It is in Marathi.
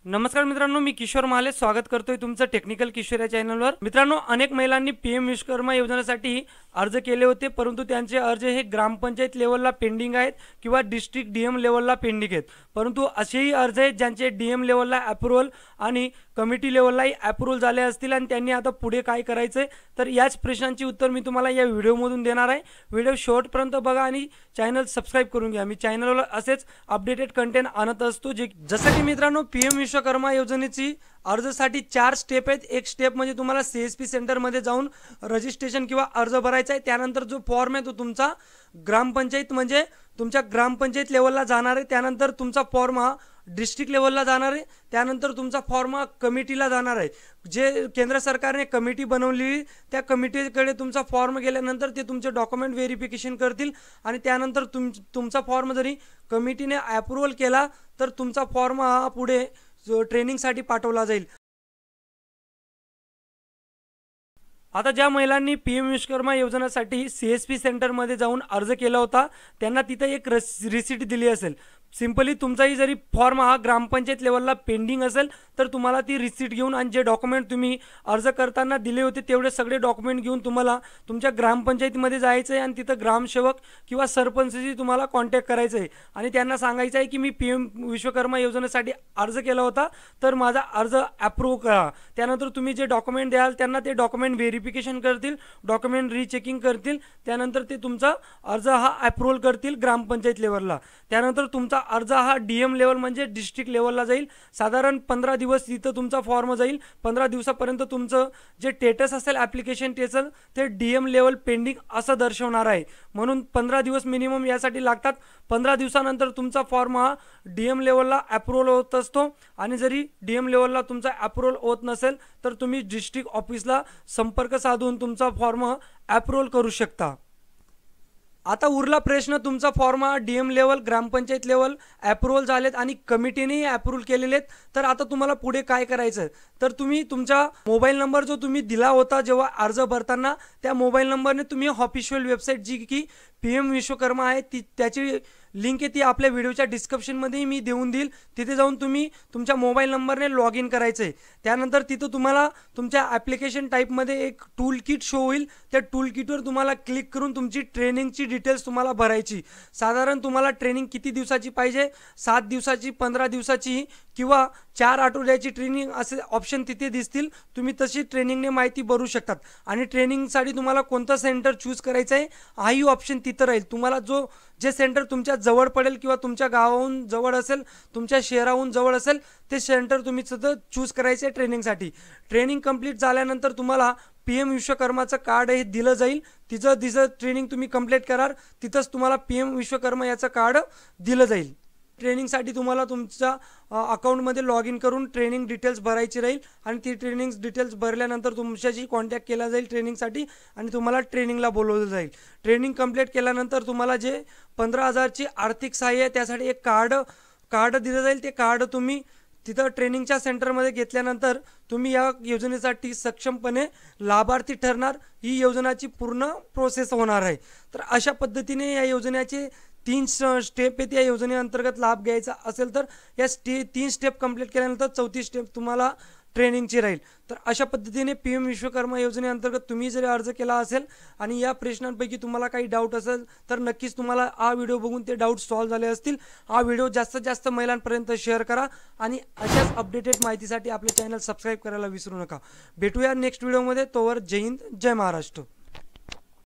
नमस्कार मित्रांनो, मी किशोर महाले स्वागत करतोय तुमचं टेक्निकल किशोर या चॅनलवर। मित्रांनो, अनेक महिलांनी पीएम विश्वकर्मा योजनेसाठी अर्ज केले होते, परंतु त्यांचे अर्ज हे ग्रामपंचायत लेवलला पेंडिंग आहेत किंवा डिस्ट्रिक्ट डीएम लेवलला पेंडिंग आहेत। परंतु असेही अर्ज आहेत ज्यांचे डीएम लेवलला अप्रूव्हल आणि कमिटी लेवललाही अप्रूव्हल झाले असतील आणि त्यांनी आता पुढे काय करायचे, तर याच प्रश्नांची उत्तर मी तुम्हाला या व्हिडिओमधून देणार आहे। व्हिडिओ शेवटपर्यंत बघा आणि चॅनल सबस्क्राइब करून घ्या। मी चॅनलवर असेच अपडेटेड कंटेंट आणत असतो। जसं की मित्रांनो, पीएम विश्वकर्मा योजनेची अर्जासाठी 4 स्टेप आहेत। एक स्टेप म्हणजे तुम्हाला सीएसपी सेंटरमध्ये जाऊन रजिस्ट्रेशन किंवा अर्ज भरायचा आहे। त्यानंतर जो फॉर्म आहे तो तुमचा ग्रामपंचायत म्हणजे तुमच्या ग्रामपंचायत लेवलला जाणार आहे। त्यानंतर तुमचा फॉर्म हा डिस्ट्रिक्ट लेवलला जाणार आहे। त्यानंतर तुमचा फॉर्म हा कमिटीला जाणार आहे। जे केंद्र सरकारने कमिटी बनवली त्या कमिटीकडे तुमचा फॉर्म गेल्यानंतर ते तुमचे डॉक्युमेंट व्हेरिफिकेशन करतील आणि त्यानंतर तुमचा फॉर्म जरी कमिटीने अप्रूव्हल केला तर तुमचा फॉर्म हा पुढे ट्रेनिंगसाठी पाठवला जाईल। आता ज्या महिलांनी पीएम विश्वकर्मा योजनेसाठी सीएसपी सेंटरमध्ये जाऊन अर्ज केला होता त्यांना तिथे एक रिसीट दिली असेल। सिंपली तुमचाही जरी फॉर्म हा ग्रामपंचायत लेवलला पेंडिंग असेल तर तुम्हाला ती रिसीट घेऊन आणि जे डॉक्युमेंट तुम्ही अर्ज करताना दिले होते तेवढे सगळे डॉक्युमेंट घेऊन तुम्हाला तुमच्या ग्रामपंचायतीमध्ये जायचं आहे आणि तिथं ग्रामसेवक किंवा सरपंचशी तुम्हाला कॉन्टॅक्ट करायचं आहे आणि त्यांना सांगायचं आहे की मी पीएम विश्वकर्मा योजनेसाठी अर्ज केला होता तर माझा अर्ज अप्रूव्ह करा। त्यानंतर तुम्ही जे डॉक्युमेंट द्याल त्यांना ते डॉक्युमेंट व्हेरिफिकेशन करतील, डॉक्युमेंट रीचेकिंग करतील, त्यानंतर ते तुमचा अर्ज हा अप्रूव्हल करतील ग्रामपंचायत लेवलला। त्यानंतर तुमचा अर्ज हा डीएम लेवल म्हणजे डिस्ट्रिक्ट लेवलला जाईल। साधारण 15 दिवस तिथं तुमचा फॉर्म जाईल। 15 दिवसापर्यंत तुमचं जे स्टेटस असेल ॲप्लिकेशन त्याचं ते डीएम लेवल पेंडिंग असं दर्शवणार आहे, म्हणून 15 दिवस मिनिमम यासाठी लागतात। 15 दिवसानंतर तुमचा फॉर्म हा डीएम लेवलला अप्रूव्हल होत असतो आणि जरी डीएम लेवलला तुमचा अप्रूव्हल होत नसेल तर तुम्ही डिस्ट्रिक्ट ऑफिसला संपर्क साधून तुमचा फॉर्म अप्रूव्हल करू शकता। आता उरला प्रश्न, तुमचा फॉर्म डीएम लेवल ग्रामपंचायत लेवल अप्रूव्हल झालेत आणि कमिटीनेही अप्रूव्हल केलेले आहेत, तर आता तुम्हाला पुढे काय करायचं तर तुम्ही तुमचा मोबाईल नंबर जो तुम्ही दिला होता जेव्हा अर्ज भरताना त्या मोबाईल नंबरने तुम्ही ऑफिशियल वेबसाईट जी की पीएम विश्वकर्मा आहे त्याची लिंक आहे ती आपल्या व्हिडिओच्या डिस्क्रिप्शनमध्ये मी देऊन देईल। तिथे जाऊन तुम्ही तुमच्या मोबाईल नंबरने लॉग इन करायचं आहे। त्यानंतर तिथं तुम्हाला तुमच्या ॲप्लिकेशन टाईपमध्ये एक टूल किट शो होईल। त्या टूल किटवर तुम्हाला क्लिक करून तुमची ट्रेनिंगची डिटेल्स तुम्हाला भरायची। साधारण तुम्हाला ट्रेनिंग किती दिवसाची पाहिजे, 7 दिवसाची, 15 दिवसाची किंवा 4 आठवड्याची ट्रेनिंग असे ऑप्शन तिथे दिसतील। तुम्ही तशी ट्रेनिंगने माहिती भरू शकतात आणि ट्रेनिंगसाठी तुम्हाला कोणतं सेंटर चूज करायचं आहे हाही ऑप्शन तिथं राहील। तुम्हाला जे सेंटर तुमच्या जवळ पडेल किंवा तुमच्या गावाहून जवळ असेल, तुमच्या शहराहून जवळ असेल ते सेंटर तुम्ही तिथं चूज करायचे ट्रेनिंगसाठी। ट्रेनिंग कंप्लीट झाल्यानंतर तुम्हाला पीएम विश्वकर्माचं कार्ड हे दिलं जाईल। तिचं ट्रेनिंग तुम्ही कंप्लीट कराल तिथंच तुम्हाला पीएम विश्वकर्मा याचं कार्ड दिलं जाईल। ट्रेनिंगसाठी तुम्हाला तुमच्या अकाउंटमध्ये लॉग इन करून ट्रेनिंग डिटेल्स भरायची राहील आणि ती ट्रेनिंग डिटेल्स भरल्यानंतर तुमच्याशी कॉन्टॅक्ट केला जाईल ट्रेनिंगसाठी आणि तुम्हाला ट्रेनिंगला बोलवलं जाईल। ट्रेनिंग कंप्लीट केल्यानंतर तुम्हाला जे 15,000ची आर्थिक सहाय्य त्यासाठी एक कार्ड दिलं जाईल। ते कार्ड तुम्ही तिथं ट्रेनिंगच्या सेंटरमध्ये घेतल्यानंतर तुम्ही या योजनेसाठी सक्षमपणे लाभार्थी ठरणार। ही योजनेची पूर्ण प्रोसेस होणार आहे। तर अशा पद्धतीने या योजनेचे 3 स्टेप आहेत। या योजनेअंतर्गत लाभ घ्यायचा असेल तर या 3 स्टेप कंप्लीट केल्यानंतर 4थी स्टेप तुम्हाला ट्रेनिंगची राहील। तर अशा पद्धतीने पीएम विश्वकर्मा योजनेअंतर्गत तुम्ही जर अर्ज केला असेल आणि या प्रश्नांपैकी तुम्हाला काही डाऊट असेल तर नक्कीच तुम्हाला हा व्हिडिओ बघून ते डाऊट सॉल्व्ह झाले असतील। हा व्हिडिओ जास्तीत जास्त महिलांपर्यंत शेअर करा आणि अशाच अपडेटेड माहितीसाठी आपले चॅनल सबस्क्राइब करायला विसरू नका। भेटूया नेक्स्ट व्हिडिओमध्ये। तोवर जय हिंद, जय महाराष्ट्र।